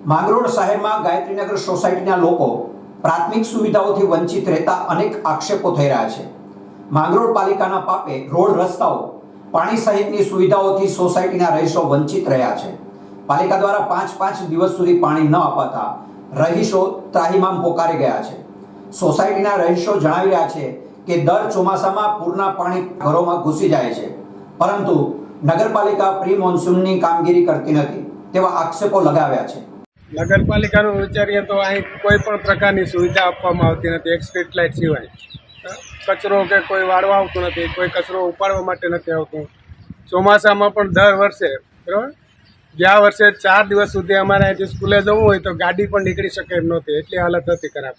માંગરોળ શહેરમાં ગાયત્રીનગર સોસાયટીના લોકો પ્રાથમિક સુવિધાઓથી વંચિત રહેતા અનેક આક્ષેપો થઈ રહ્યા છે। માંગરોળ પાલિકાના પાપે રોડ રસ્તાઓ પાણી સહિતની સુવિધાઓથી સોસાયટીના રહીશો વંચિત રહ્યા છે। પાલિકા દ્વારા 5 દિવસ સુધી પાણી ન અપાતા રહીશો ત્રાહિમામ પોકારી ગયા છે। સોસાયટીના રહીશો જણાવી રહ્યા છે કે દર ચોમાસામાં પૂરના પાણી ઘરોમાં ઘૂસી જાય છે, પરંતુ નગરપાલિકા પ્રી મોન્સૂનની કામગીરી કરતી નથી તેવા આક્ષેપો લગાવ્યા છે। નગરપાલિકાનું વિચારીએ તો અહીં કોઈ પણ પ્રકારની સુવિધા આપવામાં આવતી નથી, એક સ્ટ્રીટ લાઇટ સિવાય। કચરો કે કોઈ વાળવા આવતું નથી, કોઈ કચરો ઉપાડવા માટે નથી આવતું। ચોમાસામાં પણ દર વર્ષે બરાબર, ગયા વર્ષે 4 દિવસ સુધી અમારે અહીંથી સ્કૂલે જવું હોય તો ગાડી પણ નીકળી શકે એમ નહોતી, એટલી હાલત હતી ખરાબ।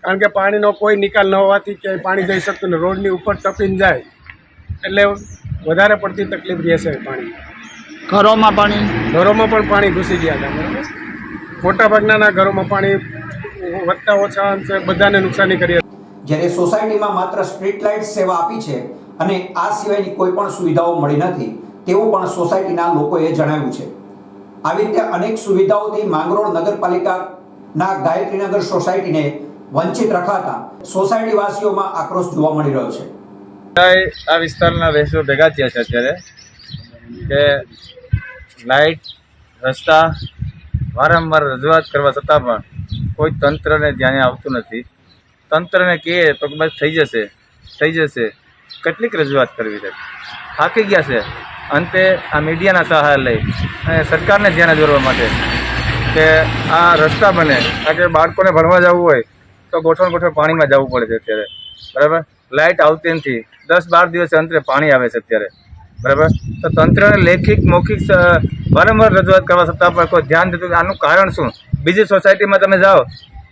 કારણ કે પાણીનો કોઈ નિકાલ ન હોવાથી ક્યાંય પાણી જઈ શકતું ને રોડની ઉપર ટપીને જાય એટલે વધારે પડતી તકલીફ રહેશે। પાણી ઘરોમાં પણ પાણી ઘૂસી ગયા હતા બરાબર। મોટાભાગના ઘરોમાં પાણી વધતા ઓછા અંશે બધાને નુકસાની કરી હતી। જ્યારે સોસાયટીમાં માત્ર સ્ટ્રીટ લાઇટ સેવા આપી છે અને આ સિવાયની કોઈ પણ સુવિધાઓ મળી નથી તેવું પણ સોસાયટીના લોકોએ જણાવ્યું છે। આવી રીતે અનેક સુવિધાઓથી માંગરોળ નગરપાલિકાના ગાયત્રીનગર સોસાયટીને વંચિત રખાતા સોસાયટી વાસીઓમાં આક્રોશ જોવા મળી રહ્યો છે। આ વિસ્તારના રહીશો ભેગા થયા છે અત્યારે કે લાઇટ, રસ્તા વારંવાર રજૂઆત કરવા છતાં પણ કોઈ તંત્રને ધ્યાને આવતું નથી। તંત્રને કહે તો બસ થઈ જશે, કેટલીક રજૂઆત કરવી છે, થાકી ગયા છે। અંતે આ મીડિયાના સહાય લઈ અને સરકારને ધ્યાને દોરવા માટે કે આ રસ્તા બને, કારણ કે બાળકોને ભણવા જવું હોય તો ગોઠવણ પાણીમાં જવું પડે છે અત્યારે બરાબર। લાઇટ આવતી નથી, 10-12 દિવસે અંતરે પાણી આવે છે અત્યારે બરાબર। તો તંત્રને લેખિત મૌખિક વારંવાર રજૂઆત કરવા છતાં પણ કોઈ ધ્યાન દેતું, આનું કારણ શું? બીજી સોસાયટીમાં તમે જાઓ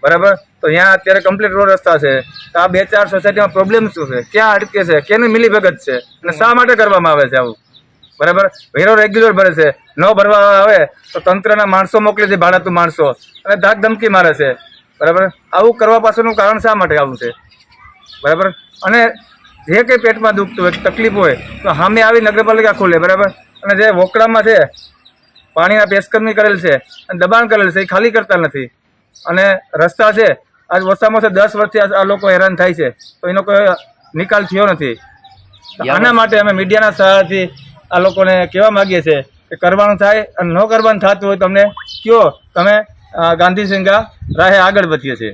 બરાબર, તો ત્યાં અત્યારે કમ્પ્લીટ રોડ રસ્તા છે, તો આ 2-4 સોસાયટીમાં પ્રોબ્લેમ શું છે, ક્યાં અટકે છે, કેની મિલીભગત છે અને શા માટે કરવામાં આવે છે આવું બરાબર? વેરો રેગ્યુલર ભરે છે, ન ભરવા આવે તો તંત્રના માણસો મોકલે છે, ભાડાતું માણસો, અને ધાક ધમકી મારે છે બરાબર। આવું કરવા પાછળનું કારણ શા માટે આવું છે બરાબર? અને જે કંઈ પેટમાં દુખતું હોય, તકલીફ હોય તો સામે આવી નગરપાલિકા ખોલે બરાબર, અને જે વોકડામાં છે પાણીના પેશકર્મી કરેલ છે અને દબાણ કરેલ છે એ ખાલી કરતા નથી। અને રસ્તા છે આજ ઓછામાં ઓછા 10 વર્ષથી આ લોકો હેરાન થાય છે તો એનો કોઈ નિકાલ થયો નથી। આના માટે અમે મીડિયાના સહાયથી આ લોકોને કહેવા માગીએ છીએ કે કરવાનું થાય, અને ન કરવાનું થતું હોય તમને કયો, તમે ગાંધી સિંગા રાહે આગળ વધીએ છીએ।